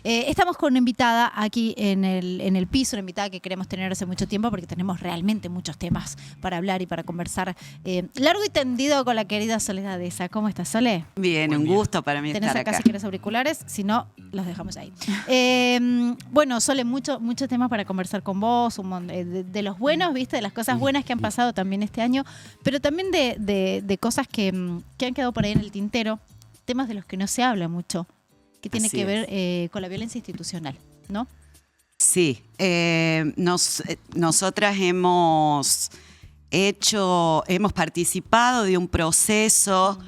Estamos con una invitada aquí en el piso, una invitada que queremos tener hace mucho tiempo porque tenemos realmente muchos temas para hablar y para conversar largo y tendido con la querida Soledad Deza. ¿Cómo estás, Sole? Bien, un gusto para mí Tenés estar acá acá. si querés auriculares, si no, los dejamos ahí. Bueno, Sole, mucho tema para conversar con vos, de los buenos, ¿viste? De las cosas buenas que han pasado también este año, pero también de cosas que han quedado por ahí en el tintero, temas de los que no se habla mucho, que tiene Así que ver con la violencia institucional, ¿no? Sí, nosotras hemos participado de un proceso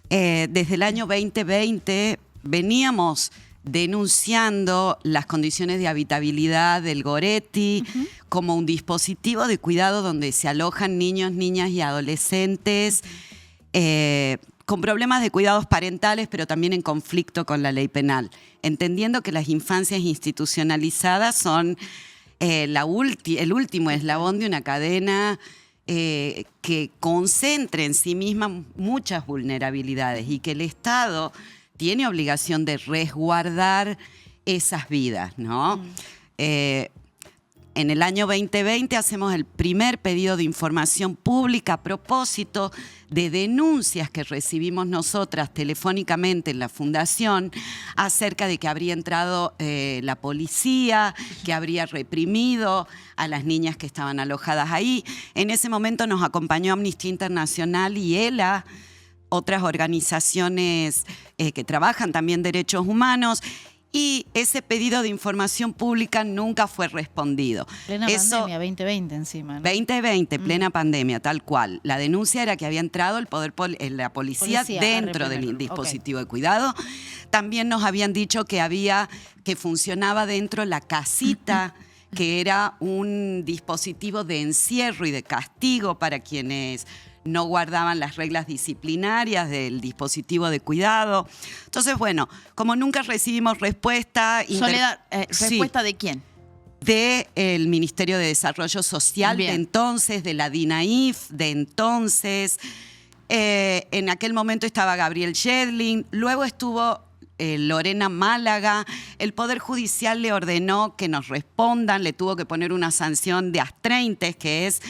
desde el año 2020. Veníamos denunciando las condiciones de habitabilidad del Goretti como un dispositivo de cuidado donde se alojan niños, niñas y adolescentes con problemas de cuidados parentales, pero también en conflicto con la ley penal, entendiendo que las infancias institucionalizadas son el último eslabón de una cadena que concentra en sí misma muchas vulnerabilidades y que el Estado tiene obligación de resguardar esas vidas, ¿no? En el año 2020 hacemos el primer pedido de información pública a propósito de denuncias que recibimos nosotras telefónicamente en la Fundación acerca de que habría entrado la policía, que habría reprimido a las niñas que estaban alojadas ahí. En ese momento nos acompañó Amnistía Internacional y ELA, otras organizaciones que trabajan también derechos humanos. Y ese pedido de información pública nunca fue respondido. Plena pandemia, 2020 encima, ¿no? 2020, plena pandemia, tal cual. La denuncia era que había entrado la policía dentro del dispositivo de cuidado. También nos habían dicho que funcionaba dentro la casita, que era un dispositivo de encierro y de castigo para quienes no guardaban las reglas disciplinarias del dispositivo de cuidado. Entonces, bueno, como nunca recibimos respuesta... Soledad, ¿respuesta de quién? Del Ministerio de Desarrollo Social de entonces, de la DINAIF de entonces. En aquel momento estaba Gabriel Yedlin, luego estuvo Lorena Málaga. El Poder Judicial le ordenó que nos respondan, le tuvo que poner una sanción de astreintes, que es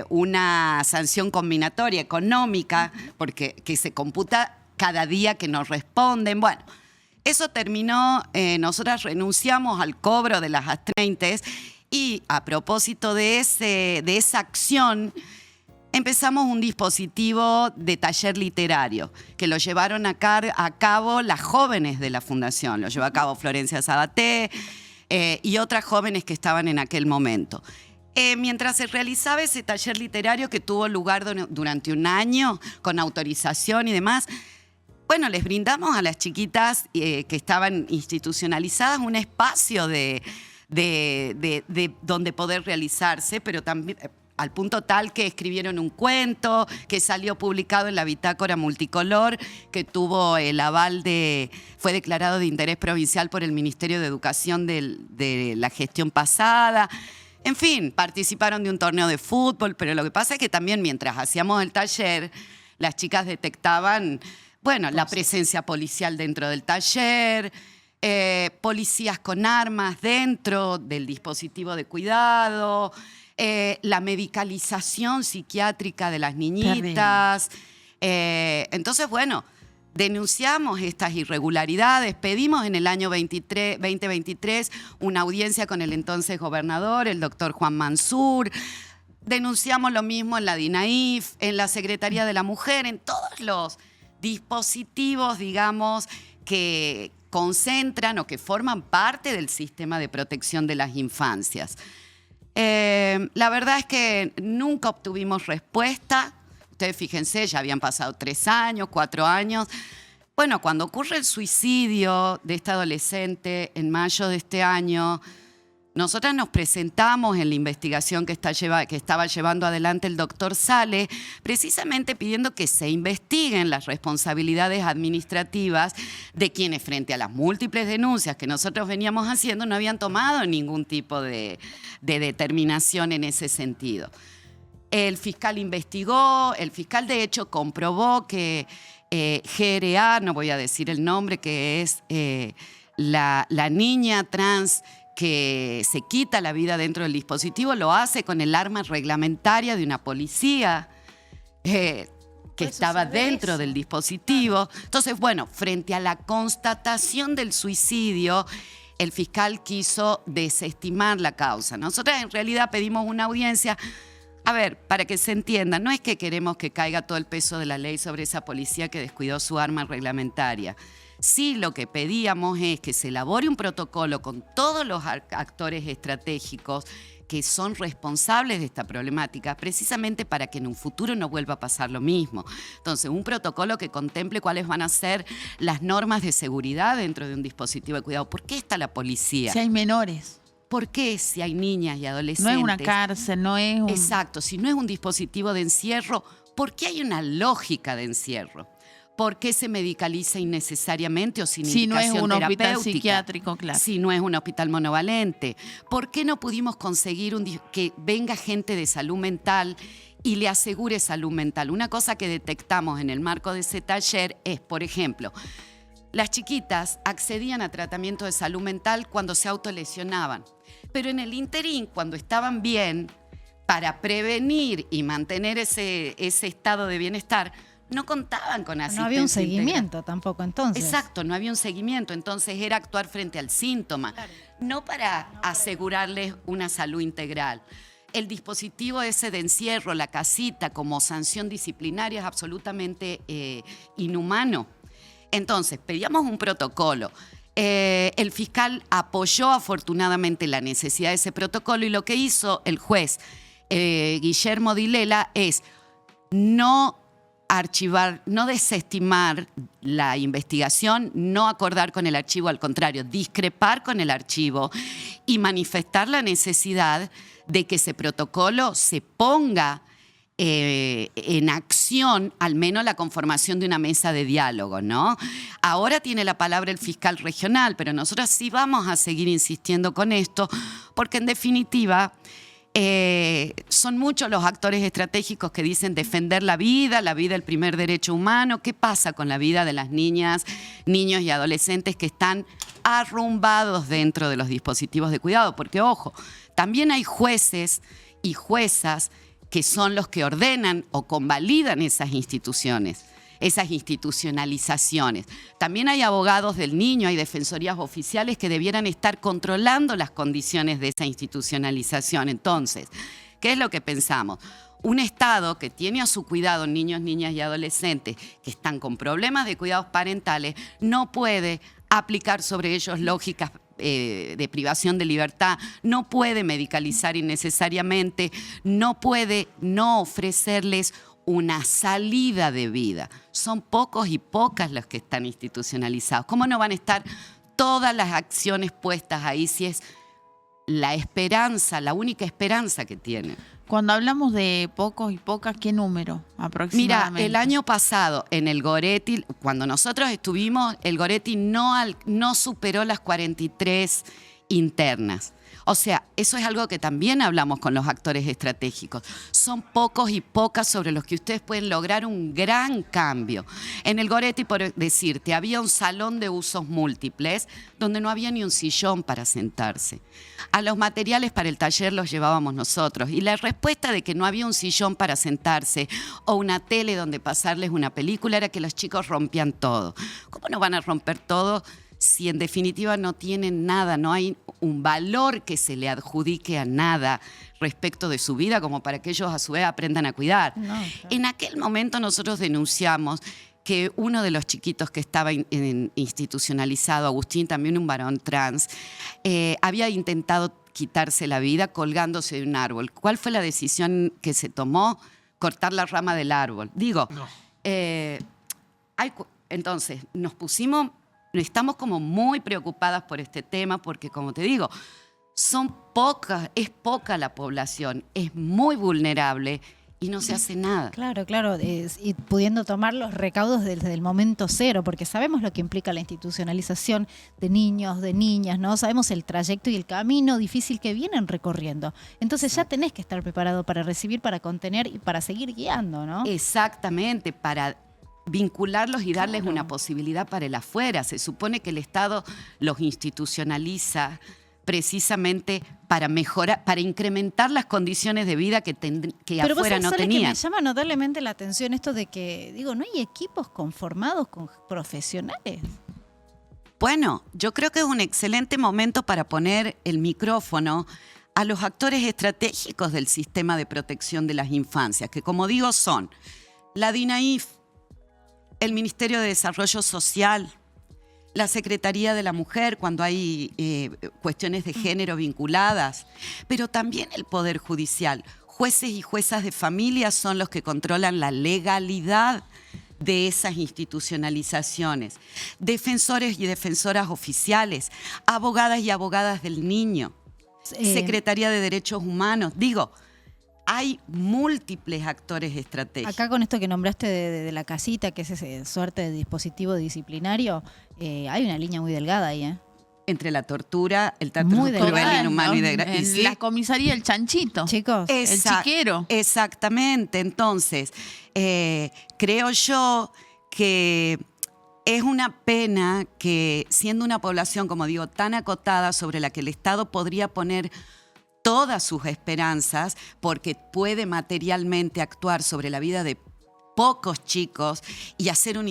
una sanción combinatoria económica, porque que se computa cada día que nos responden. Bueno, eso terminó, nosotras renunciamos al cobro de las astreintes y a propósito de esa acción empezamos un dispositivo de taller literario que lo llevaron a cabo las jóvenes de la Fundación. Lo llevó a cabo Florencia Sabaté y otras jóvenes que estaban en aquel momento. Mientras se realizaba ese taller literario que tuvo lugar durante un año con autorización y demás, bueno, les brindamos a las chiquitas que estaban institucionalizadas un espacio de donde poder realizarse, pero también al punto tal que escribieron un cuento que salió publicado en la Bitácora Multicolor, que tuvo el aval fue declarado de interés provincial por el Ministerio de Educación de la gestión pasada. En fin, participaron de un torneo de fútbol, pero lo que pasa es que también mientras hacíamos el taller, las chicas detectaban, bueno, la presencia policial dentro del taller, policías con armas dentro del dispositivo de cuidado, la medicalización psiquiátrica de las niñitas. Entonces, bueno, denunciamos estas irregularidades, pedimos en el año 2023 una audiencia con el entonces gobernador, el doctor Juan Mansur, denunciamos lo mismo en la DINAIF, en la Secretaría de la Mujer, en todos los dispositivos, digamos, que concentran o que forman parte del sistema de protección de las infancias. La verdad es que nunca obtuvimos respuesta. Ustedes fíjense, ya habían pasado 3 años, 4 años. Bueno, cuando ocurre el suicidio de esta adolescente en mayo de este año, nosotras nos presentamos en la investigación que estaba llevando adelante el doctor Sale, precisamente pidiendo que se investiguen las responsabilidades administrativas de quienes, frente a las múltiples denuncias que nosotros veníamos haciendo, no habían tomado ningún tipo de determinación en ese sentido. El fiscal investigó, el fiscal de hecho comprobó que GRA, no voy a decir el nombre, que es la niña trans que se quita la vida dentro del dispositivo lo hace con el arma reglamentaria de una policía que estaba dentro del dispositivo. Entonces, bueno, frente a la constatación del suicidio, el fiscal quiso desestimar la causa. Nosotros en realidad pedimos una audiencia. A ver, para que se entienda, no es que queremos que caiga todo el peso de la ley sobre esa policía que descuidó su arma reglamentaria. Sí, lo que pedíamos es que se elabore un protocolo con todos los actores estratégicos que son responsables de esta problemática, precisamente para que en un futuro no vuelva a pasar lo mismo. Entonces, un protocolo que contemple cuáles van a ser las normas de seguridad dentro de un dispositivo de cuidado. ¿Por qué está la policía? Si hay menores. ¿Por qué si hay niñas y adolescentes? No es una cárcel, no es un... Exacto, si no es un dispositivo de encierro, ¿por qué hay una lógica de encierro? ¿Por qué se medicaliza innecesariamente o sin indicación terapéutica? Si no es un hospital psiquiátrico, claro. Si no es un hospital monovalente. ¿Por qué no pudimos conseguir que venga gente de salud mental y le asegure salud mental? Una cosa que detectamos en el marco de ese taller es, por ejemplo, las chiquitas accedían a tratamiento de salud mental cuando se autolesionaban. Pero en el interín, cuando estaban bien, para prevenir y mantener ese estado de bienestar, no contaban con asistencia. No había un seguimiento integral. tampoco entonces. Exacto, no había un seguimiento. Entonces era actuar frente al síntoma, claro, no para asegurarles una salud integral. El dispositivo ese de encierro, la casita como sanción disciplinaria es absolutamente inhumano. Entonces pedíamos un protocolo. El fiscal apoyó afortunadamente la necesidad de ese protocolo y lo que hizo el juez Guillermo Dilela es no archivar, no desestimar la investigación, no acordar con el archivo, al contrario, discrepar con el archivo y manifestar la necesidad de que ese protocolo se ponga en acción, al menos la conformación de una mesa de diálogo, ¿no? Ahora tiene la palabra el fiscal regional, pero nosotros sí vamos a seguir insistiendo con esto, porque en definitiva son muchos los actores estratégicos que dicen defender la vida, el primer derecho humano. ¿Qué pasa con la vida de las niñas, niños y adolescentes que están arrumbados dentro de los dispositivos de cuidado? Porque, ojo, también hay jueces y juezas que son los que ordenan o convalidan esas instituciones, esas institucionalizaciones. También hay abogados del niño, hay defensorías oficiales que debieran estar controlando las condiciones de esa institucionalización. Entonces, ¿qué es lo que pensamos? Un Estado que tiene a su cuidado niños, niñas y adolescentes que están con problemas de cuidados parentales no puede aplicar sobre ellos lógicas de privación de libertad, no puede medicalizar innecesariamente, no puede no ofrecerles una salida de vida. Son pocos y pocas los que están institucionalizados. ¿Cómo no van a estar todas las acciones puestas ahí si es la esperanza, la única esperanza que tienen? Cuando hablamos de pocos y pocas, ¿qué número aproximadamente? Mira, el año pasado en el Goretti, cuando nosotros estuvimos, el Goretti no superó las 43 internas. O sea, eso es algo que también hablamos con los actores estratégicos. Son pocos y pocas sobre los que ustedes pueden lograr un gran cambio. En el Goretti, por decirte, había un salón de usos múltiples donde no había ni un sillón para sentarse. A los materiales para el taller los llevábamos nosotros. Y la respuesta de que no había un sillón para sentarse o una tele donde pasarles una película era que los chicos rompían todo. ¿Cómo no van a romper todo si en definitiva no tienen nada, no hay un valor que se le adjudique a nada respecto de su vida como para que ellos a su vez aprendan a cuidar? No, claro. En aquel momento nosotros denunciamos que uno de los chiquitos que estaba institucionalizado, Agustín, también un varón trans, había intentado quitarse la vida colgándose de un árbol. ¿Cuál fue la decisión que se tomó? Cortar la rama del árbol. Digo, no. Entonces nos estamos como muy preocupadas por este tema porque, como te digo, es poca la población, es muy vulnerable y no se hace nada. Claro, y pudiendo tomar los recaudos desde el momento cero, porque sabemos lo que implica la institucionalización de niños, de niñas, ¿no? Sabemos el trayecto y el camino difícil que vienen recorriendo. Entonces ya tenés que estar preparado para recibir, para contener y para seguir guiando, ¿no? Exactamente, para vincularlos y darles una posibilidad para el afuera. Se supone que el Estado los institucionaliza precisamente para mejorar, para incrementar las condiciones de vida que Pero afuera vos no sabés que tenían. me llama notablemente la atención esto de que, digo, no hay equipos conformados con profesionales. Bueno, yo creo que es un excelente momento para poner el micrófono a los actores estratégicos del sistema de protección de las infancias, que como digo son la DINAIF, el Ministerio de Desarrollo Social, la Secretaría de la Mujer cuando hay cuestiones de género vinculadas, pero también el Poder Judicial. Jueces y juezas de familia son los que controlan la legalidad de esas institucionalizaciones. Defensores y defensoras oficiales, abogadas y abogadas del niño, Secretaría de Derechos Humanos. Digo, hay múltiples actores estratégicos. Acá con esto que nombraste de la casita, que es ese suerte de dispositivo disciplinario, hay una línea muy delgada ahí, ¿eh? Entre la tortura, el trato Muy cruel, delgado, inhumano y En degradable. la comisaría El Chanchito. Chicos, El chiquero. Exactamente. Entonces, creo yo que es una pena que, siendo una población, como digo, tan acotada, sobre la que el Estado podría poner todas sus esperanzas, porque puede materialmente actuar sobre la vida de pocos chicos y hacer un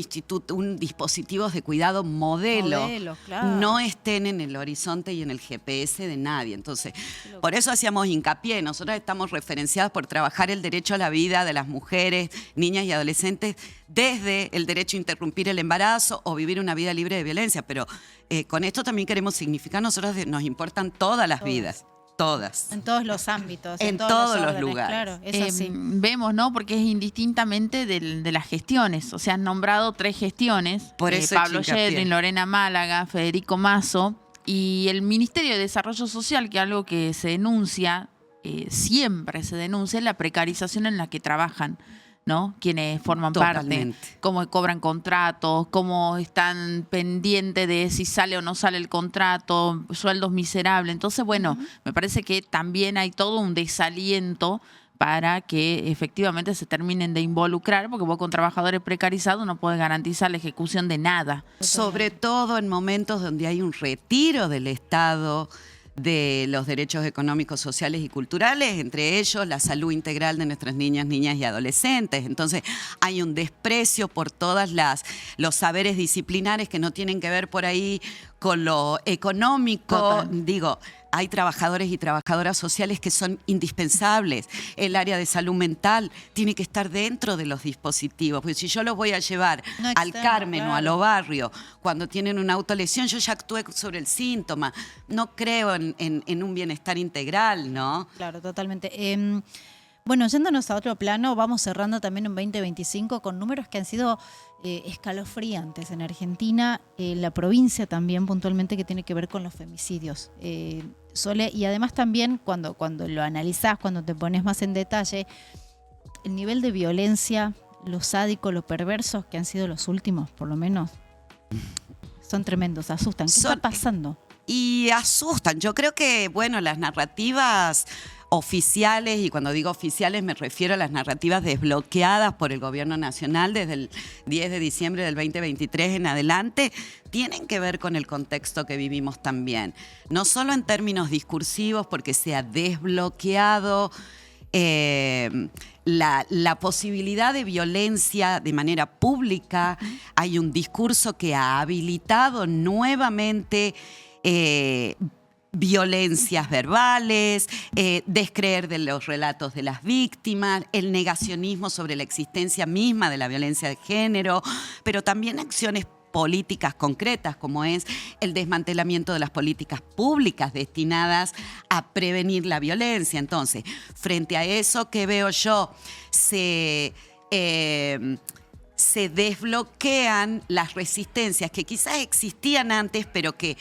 dispositivo de cuidado modelo, claro. no estén en el horizonte y en el GPS de nadie. Entonces, por eso hacíamos hincapié. Nosotros estamos referenciadas por trabajar el derecho a la vida de las mujeres, niñas y adolescentes desde el derecho a interrumpir el embarazo o vivir una vida libre de violencia. Pero con esto también queremos significar, nosotros nos importan todas las vidas. Todas. En todos los ámbitos. En todos los órdenes, lugares. Claro, eso sí. Vemos, ¿no? Porque es indistintamente de las gestiones. O sea, han nombrado 3 gestiones. Por eso Pablo hincapié. Yedlin, Lorena Málaga, Federico Mazo. Y el Ministerio de Desarrollo Social, que es algo que se denuncia, siempre se denuncia, es la precarización en la que trabajan, ¿no? Quienes forman Totalmente. parte, cómo cobran contratos, cómo están pendientes de si sale o no sale el contrato, sueldos miserables. Entonces, bueno, me parece que también hay todo un desaliento para que efectivamente se terminen de involucrar, porque vos con trabajadores precarizados no podés garantizar la ejecución de nada. Sobre todo en momentos donde hay un retiro del Estado de los derechos económicos, sociales y culturales, entre ellos la salud integral de nuestras niñas y adolescentes. Entonces hay un desprecio por todos los saberes disciplinares que no tienen que ver por ahí con lo económico. Total. Digo, hay trabajadores y trabajadoras sociales que son indispensables. El área de salud mental tiene que estar dentro de los dispositivos. Porque si yo los voy a llevar No al externo, Carmen o a claro. los barrios cuando tienen una autolesión, yo ya actué sobre el síntoma. No creo en un bienestar integral, ¿no? Claro, totalmente. Bueno, yéndonos a otro plano, vamos cerrando también un 2025 con números que han sido escalofriantes en Argentina, en la provincia también puntualmente, que tiene que ver con los femicidios. Sole, y además también cuando lo analizás, cuando te pones más en detalle, el nivel de violencia, lo sádico, lo perversos que han sido los últimos, por lo menos, son tremendos, asustan. ¿Qué está pasando? Y asustan. Yo creo que, bueno, las narrativas oficiales, y cuando digo oficiales me refiero a las narrativas desbloqueadas por el gobierno nacional desde el 10 de diciembre del 2023 en adelante, tienen que ver con el contexto que vivimos también. No solo en términos discursivos, porque se ha desbloqueado la posibilidad de violencia de manera pública. Hay un discurso que ha habilitado nuevamente violencias verbales, descreer de los relatos de las víctimas, el negacionismo sobre la existencia misma de la violencia de género, pero también acciones políticas concretas, como es el desmantelamiento de las políticas públicas destinadas a prevenir la violencia. Entonces, frente a eso, ¿qué veo yo? Se desbloquean las resistencias que quizás existían antes, pero que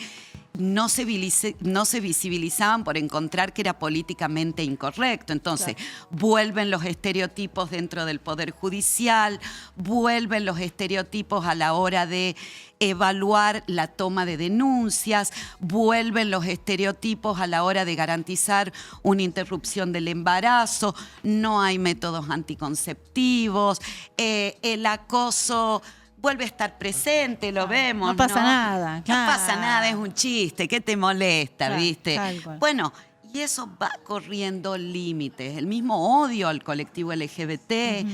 no se visibilizaban por encontrar que era políticamente incorrecto. Entonces, vuelven los estereotipos dentro del Poder Judicial, vuelven los estereotipos a la hora de evaluar la toma de denuncias, vuelven los estereotipos a la hora de garantizar una interrupción del embarazo, no hay métodos anticonceptivos, el acoso vuelve a estar presente, lo vemos. No pasa nada, claro. No pasa nada, es un chiste, ¿qué te molesta, Claro, viste? tal cual. Bueno, y eso va corriendo límites. El mismo odio al colectivo LGBT,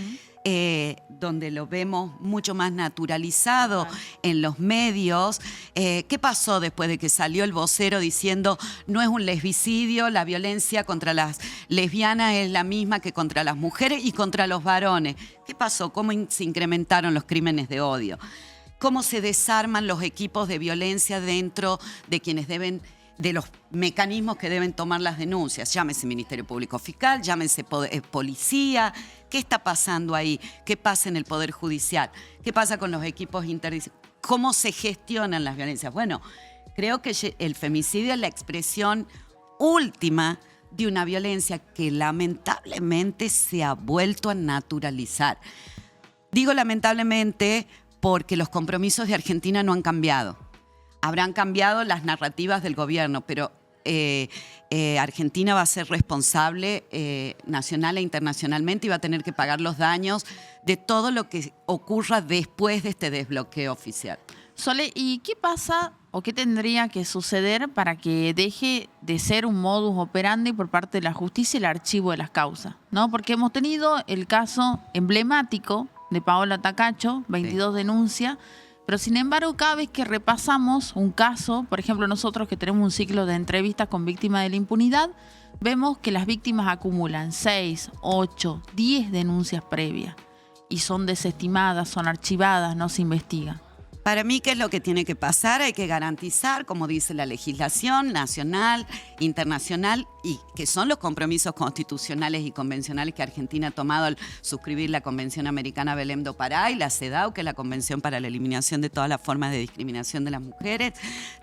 donde lo vemos mucho más naturalizado en los medios. ¿Qué pasó después de que salió el vocero diciendo no es un lesbicidio, la violencia contra las lesbianas es la misma que contra las mujeres y contra los varones? ¿Qué pasó? ¿Cómo se incrementaron los crímenes de odio? ¿Cómo se desarman los equipos de violencia dentro de quienes deben, de los mecanismos que deben tomar las denuncias? Llámese Ministerio Público Fiscal, llámese policía. ¿Qué está pasando ahí? ¿Qué pasa en el Poder Judicial? ¿Qué pasa con los equipos interdisciplinarios? ¿Cómo se gestionan las violencias? Bueno, creo que el femicidio es la expresión última de una violencia que lamentablemente se ha vuelto a naturalizar. Digo lamentablemente porque los compromisos de Argentina no han cambiado. Habrán cambiado las narrativas del gobierno, pero Argentina va a ser responsable nacional e internacionalmente y va a tener que pagar los daños de todo lo que ocurra después de este desbloqueo oficial. Sole, ¿y qué pasa o qué tendría que suceder para que deje de ser un modus operandi por parte de la justicia el archivo de las causas? ¿No? Porque hemos tenido el caso emblemático de Paola Tacacho, 22 denuncias, pero sin embargo cada vez que repasamos un caso, por ejemplo nosotros que tenemos un ciclo de entrevistas con víctimas de la impunidad, vemos que las víctimas acumulan 6, 8, 10 denuncias previas y son desestimadas, son archivadas, no se investigan. Para mí, ¿qué es lo que tiene que pasar? Hay que garantizar, como dice la legislación nacional, internacional, y que son los compromisos constitucionales y convencionales que Argentina ha tomado al suscribir la Convención Americana Belém do Pará y la CEDAW, que es la Convención para la Eliminación de todas las formas de discriminación de las mujeres.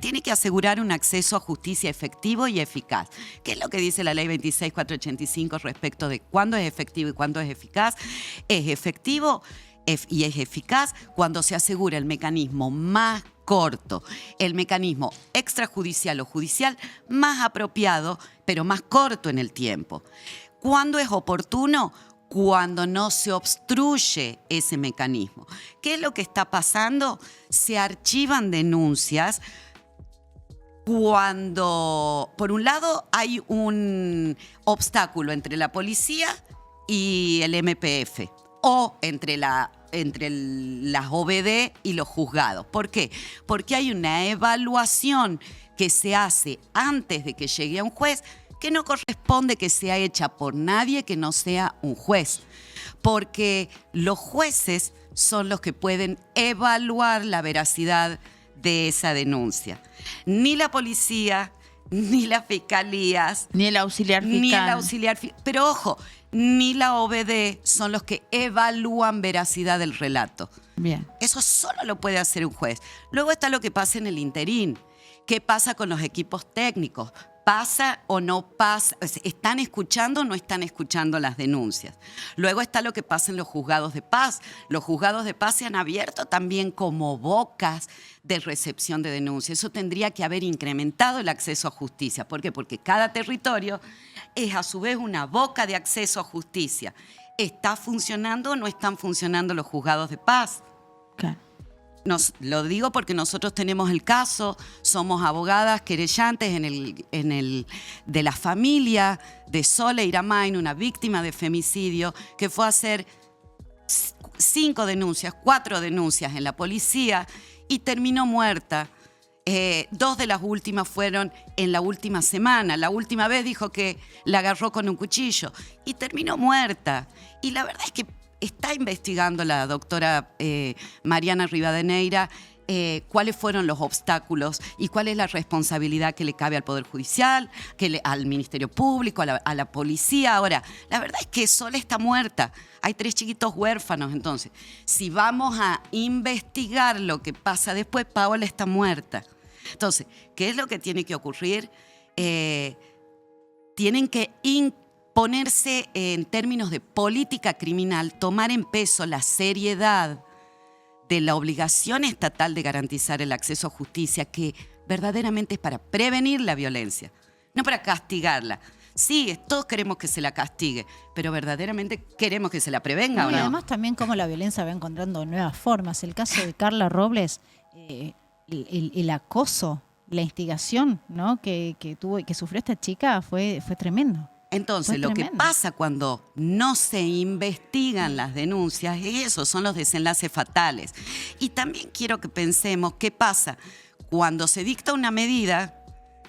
Tiene que asegurar un acceso a justicia efectivo y eficaz. ¿Qué es lo que dice la Ley 26485 respecto de cuándo es efectivo y cuándo es eficaz? Es efectivo y es eficaz cuando se asegura el mecanismo más corto, el mecanismo extrajudicial o judicial más apropiado, pero más corto en el tiempo. ¿Cuándo es oportuno? Cuando no se obstruye ese mecanismo. ¿Qué es lo que está pasando? Se archivan denuncias cuando, por un lado, hay un obstáculo entre la policía y el MPF. O entre las OBD y los juzgados. ¿Por qué? Porque hay una evaluación que se hace antes de que llegue a un juez que no corresponde que sea hecha por nadie que no sea un juez. Porque los jueces son los que pueden evaluar la veracidad de esa denuncia. Ni la policía, ni las fiscalías, ni el auxiliar fiscal. Pero ojo, ni la OBD son los que evalúan veracidad del relato. Bien. Eso solo lo puede hacer un juez. Luego está lo que pasa en el interín. ¿Qué pasa con los equipos técnicos? ¿Pasa o no pasa? ¿Están escuchando o no están escuchando las denuncias? Luego está lo que pasa en los juzgados de paz. Los juzgados de paz se han abierto también como bocas de recepción de denuncias. Eso tendría que haber incrementado el acceso a justicia. ¿Por qué? Porque cada territorio es a su vez una boca de acceso a justicia. ¿Está funcionando o no están funcionando los juzgados de paz? Claro. Lo digo porque nosotros tenemos el caso, somos abogadas querellantes de la familia de Sole Iramain, una víctima de femicidio, que fue a hacer 4 denuncias en la policía y terminó muerta. 2 de las últimas fueron en la última semana. La última vez dijo que la agarró con un cuchillo y terminó muerta. Y la verdad es que está investigando la doctora Mariana Rivadeneira cuáles fueron los obstáculos y cuál es la responsabilidad que le cabe al Poder Judicial, al Ministerio Público, a la policía. Ahora, la verdad es que Sole está muerta. Hay 3 chiquitos huérfanos. Entonces, si vamos a investigar lo que pasa después, Paola está muerta. Entonces, ¿qué es lo que tiene que ocurrir? Tienen que ponerse en términos de política criminal, tomar en peso la seriedad de la obligación estatal de garantizar el acceso a justicia, que verdaderamente es para prevenir la violencia, no para castigarla. Sí, todos queremos que se la castigue, pero verdaderamente queremos que se la prevenga, ¿o Y no? además también cómo la violencia va encontrando nuevas formas. El caso de Carla Robles, el acoso, la instigación, ¿no? que sufrió esta chica fue tremendo. Entonces, Fue lo que tremendo. pasa cuando no se investigan las denuncias es eso, son los desenlaces fatales. Y también quiero que pensemos qué pasa cuando se dicta una medida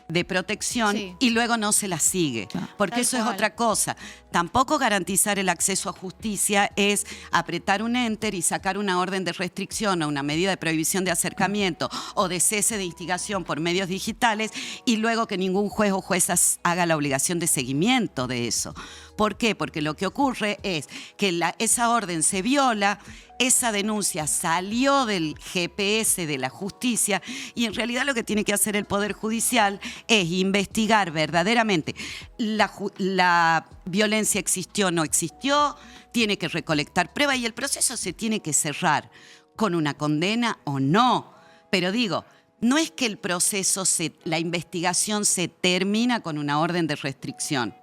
de protección Sí. y luego no se la sigue. Claro. Porque Tal eso es cual. otra cosa. Tampoco garantizar el acceso a justicia es apretar un enter y sacar una orden de restricción o una medida de prohibición de acercamiento o de cese de instigación por medios digitales y luego que ningún juez o jueza haga la obligación de seguimiento de eso. ¿Por qué? Porque lo que ocurre es que esa orden se viola, esa denuncia salió del GPS de la justicia y en realidad lo que tiene que hacer el Poder Judicial es investigar verdaderamente la violencia existió o no existió, tiene que recolectar pruebas y el proceso se tiene que cerrar con una condena o no. Pero digo, no es que el proceso, la investigación se termina con una orden de restricción.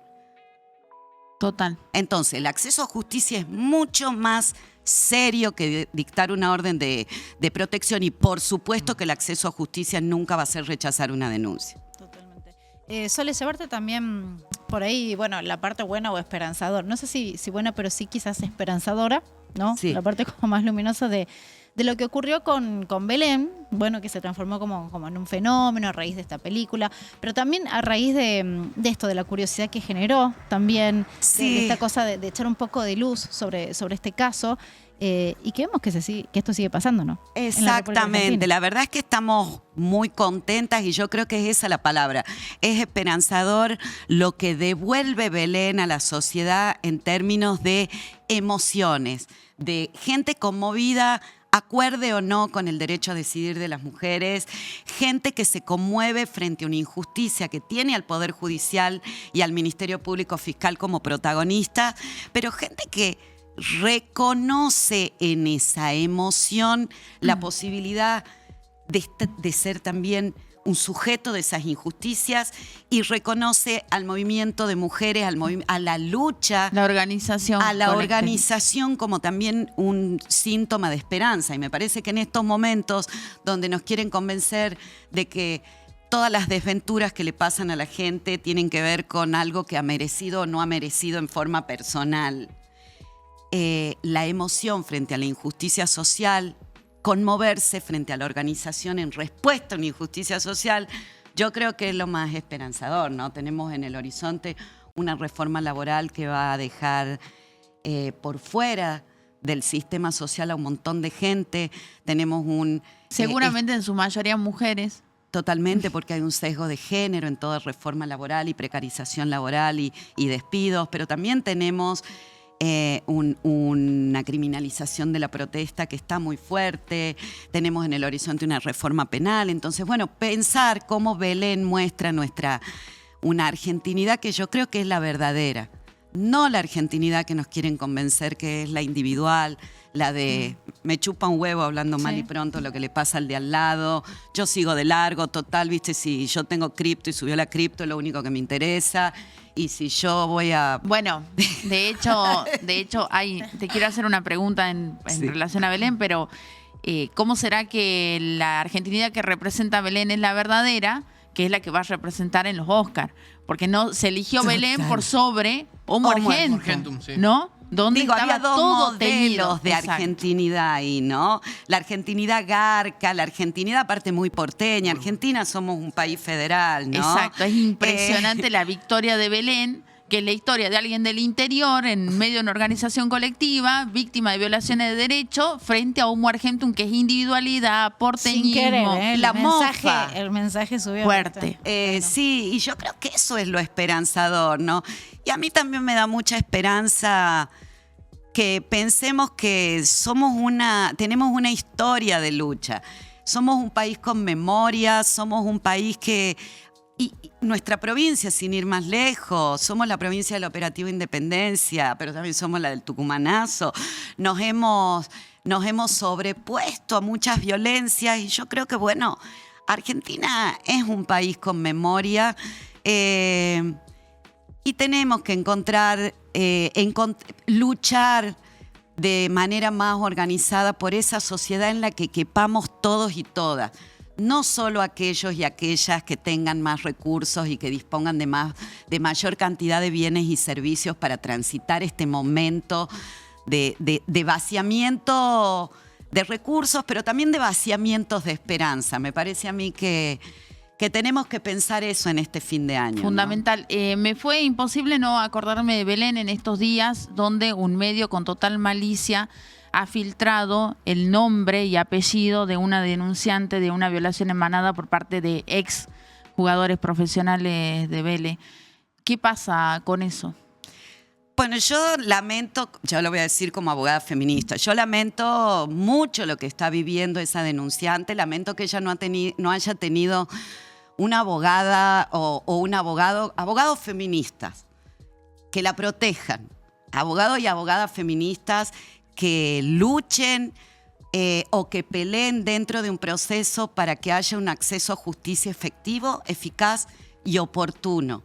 Total. Entonces, el acceso a justicia es mucho más serio que dictar una orden de protección y por supuesto que el acceso a justicia nunca va a ser rechazar una denuncia. Totalmente. Sole, llevarte también por ahí, bueno, la parte buena o esperanzadora. No sé si buena, pero sí quizás esperanzadora, ¿no? Sí. La parte como más luminosa de lo que ocurrió con Belén, bueno, que se transformó como en un fenómeno a raíz de esta película, pero también a raíz de esto, de la curiosidad que generó también, Sí. de esta cosa de echar un poco de luz sobre este caso, y que vemos que esto sigue pasando, ¿no? En la República Exactamente, Argentina. la verdad es que estamos muy contentas y yo creo que es esa la palabra. Es esperanzador lo que devuelve Belén a la sociedad en términos de emociones, de gente conmovida, acuerde o no con el derecho a decidir de las mujeres, gente que se conmueve frente a una injusticia que tiene al Poder Judicial y al Ministerio Público Fiscal como protagonistas, pero gente que reconoce en esa emoción la posibilidad de ser también un sujeto de esas injusticias y reconoce al movimiento de mujeres, a la lucha, La organización. a la colectiva. organización como también un síntoma de esperanza. Y me parece que en estos momentos donde nos quieren convencer de que todas las desventuras que le pasan a la gente tienen que ver con algo que ha merecido o no ha merecido en forma personal, la emoción frente a la injusticia social, conmoverse frente a la organización en respuesta a una injusticia social, yo creo que es lo más esperanzador, ¿no? Tenemos en el horizonte una reforma laboral que va a dejar por fuera del sistema social a un montón de gente. Tenemos Seguramente en su mayoría mujeres. totalmente, porque hay un sesgo de género en toda reforma laboral y precarización laboral y despidos, pero también tenemos una criminalización de la protesta que está muy fuerte, tenemos en el horizonte una reforma penal. Entonces, bueno, pensar cómo Belén muestra una argentinidad que yo creo que es la verdadera, no la argentinidad que nos quieren convencer que es la individual, la de me chupa un huevo hablando mal Sí. y pronto lo que le pasa al de al lado, yo sigo de largo, total, viste, si yo tengo cripto y subió la cripto es lo único que me interesa, y si yo voy a... Bueno, de hecho, te quiero hacer una pregunta en Sí. relación a Belén, pero ¿cómo será que la argentinidad que representa a Belén es la verdadera, que es la que va a representar en los Oscars? Porque no se eligió Total. Belén por sobre Homo Homo Argentum, Argentum, sí. ¿no? Donde Digo, estaba había dos todo modelos teñido. de Exacto. argentinidad ahí, ¿no? La argentinidad garca, la argentinidad aparte muy porteña. Argentina somos un país federal, ¿no? Exacto, es impresionante la victoria de Belén, que es la historia de alguien del interior en medio de una organización colectiva, víctima de violaciones de derechos, frente a Homo Argentum, que es individualidad, porteñismo. Sin querer, la mofa. el mensaje subió. Fuerte. Sí, y yo creo que eso es lo esperanzador, ¿no? Y a mí también me da mucha esperanza que pensemos que tenemos una historia de lucha. Somos un país con memoria, somos un país que... Y nuestra provincia, sin ir más lejos, somos la provincia del Operativo Independencia, pero también somos la del Tucumanazo. Nos hemos nos hemos sobrepuesto a muchas violencias y yo creo que, bueno, Argentina es un país con memoria y tenemos que luchar de manera más organizada por esa sociedad en la que quepamos todos y todas. No solo aquellos y aquellas que tengan más recursos y que dispongan de mayor cantidad de bienes y servicios para transitar este momento de vaciamiento de recursos, pero también de vaciamientos de esperanza. Me parece a mí que tenemos que pensar eso en este fin de año. Fundamental. ¿No? Me fue imposible no acordarme de Belén en estos días, donde un medio con total malicia ha filtrado el nombre y apellido de una denunciante de una violación en Manada por parte de ex jugadores profesionales de Vélez. ¿Qué pasa con eso? Bueno, yo lamento, yo lo voy a decir como abogada feminista, yo lamento mucho lo que está viviendo esa denunciante, lamento que ella no haya tenido una abogada o un abogados feministas que la protejan, abogados y abogadas feministas que luchen o que peleen dentro de un proceso para que haya un acceso a justicia efectivo, eficaz y oportuno.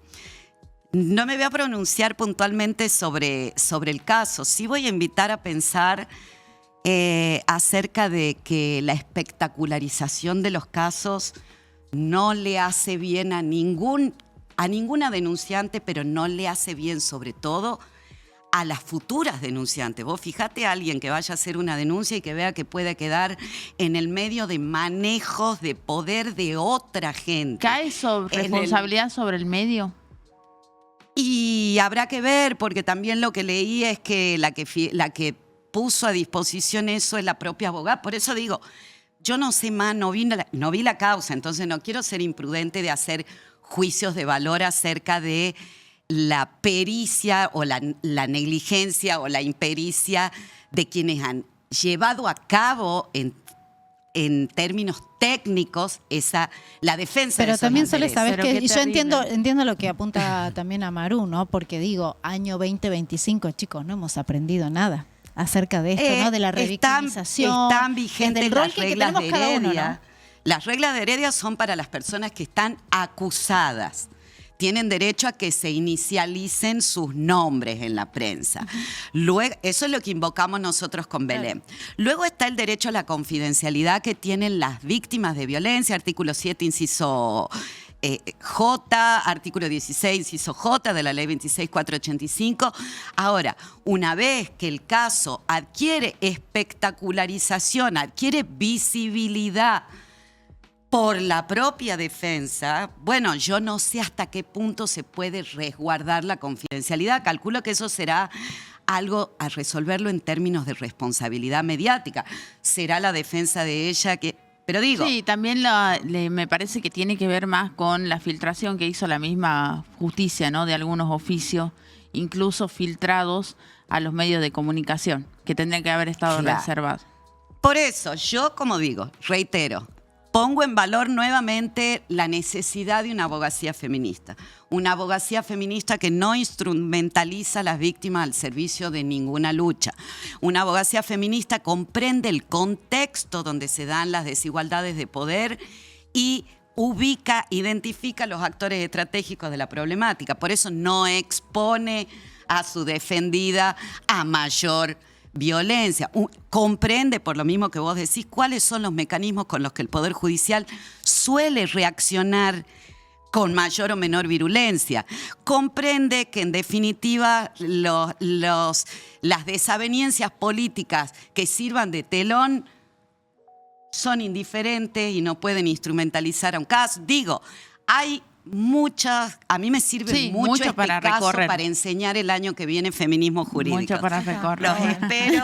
No me voy a pronunciar puntualmente sobre el caso. Sí voy a invitar a pensar acerca de que la espectacularización de los casos no le hace bien a ninguna denunciante, pero no le hace bien sobre todo a las futuras denunciantes. Vos fijate a alguien que vaya a hacer una denuncia y que vea que puede quedar en el medio de manejos de poder de otra gente. ¿Cae responsabilidad sobre el medio? Y habrá que ver, porque también lo que leí es que la que puso a disposición eso es la propia abogada. Por eso digo, yo no sé más, no vi la causa, entonces no quiero ser imprudente de hacer juicios de valor acerca de la pericia o la negligencia o la impericia de quienes han llevado a cabo en términos técnicos la defensa pero de esos también Sole, sabes Pero que qué yo entiendo lo que apunta también a Maru, ¿no? Porque digo, año 2025, chicos, no hemos aprendido nada acerca de esto, ¿no? De la revictimización. Están vigentes del rol las que reglas tenemos de cada uno, Heredia. ¿no? Las reglas de Heredia son para las personas que están acusadas. Tienen derecho a que se inicialicen sus nombres en la prensa. Luego, eso es lo que invocamos nosotros con Belén. Luego está el derecho a la confidencialidad que tienen las víctimas de violencia, artículo 7, inciso J, artículo 16, inciso J de la ley 26.485. Ahora, una vez que el caso adquiere espectacularización, adquiere visibilidad por la propia defensa, bueno, yo no sé hasta qué punto se puede resguardar la confidencialidad. Calculo que eso será algo a resolverlo en términos de responsabilidad mediática. Será la defensa de ella que... Pero digo... Sí, también me parece que tiene que ver más con la filtración que hizo la misma justicia, ¿no? De algunos oficios, incluso filtrados a los medios de comunicación, que tendrían que haber estado reservados. Por eso, yo, como digo, reitero, pongo en valor nuevamente la necesidad de una abogacía feminista. Una abogacía feminista que no instrumentaliza a las víctimas al servicio de ninguna lucha. Una abogacía feminista comprende el contexto donde se dan las desigualdades de poder y identifica los actores estratégicos de la problemática. Por eso no expone a su defendida a mayor violencia. Comprende, por lo mismo que vos decís, cuáles son los mecanismos con los que el Poder Judicial suele reaccionar con mayor o menor virulencia. Comprende que, en definitiva, las desavenencias políticas que sirvan de telón son indiferentes y no pueden instrumentalizar a un caso. Digo, hay muchas, a mí me sirve mucho este para caso recorrer. para enseñar el año que viene feminismo jurídico. Mucho para recorrer. Los espero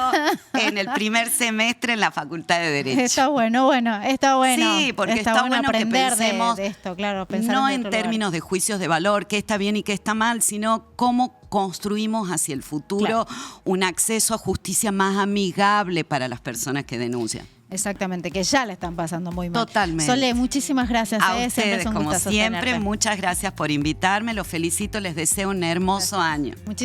en el primer semestre en la Facultad de Derecho. Está bueno. Sí, porque está bueno que aprender pensemos de esto, claro, pensar no en en otro términos de juicios de valor, qué está bien y qué está mal, sino cómo construimos hacia el futuro un acceso a justicia más amigable para las personas que denuncian. Exactamente, que ya le están pasando muy mal. Totalmente. Sole, muchísimas gracias. A Siempre ustedes, es un como gustazo siempre, tenerte. muchas gracias por invitarme. Los felicito, les deseo un hermoso año. Muchísimas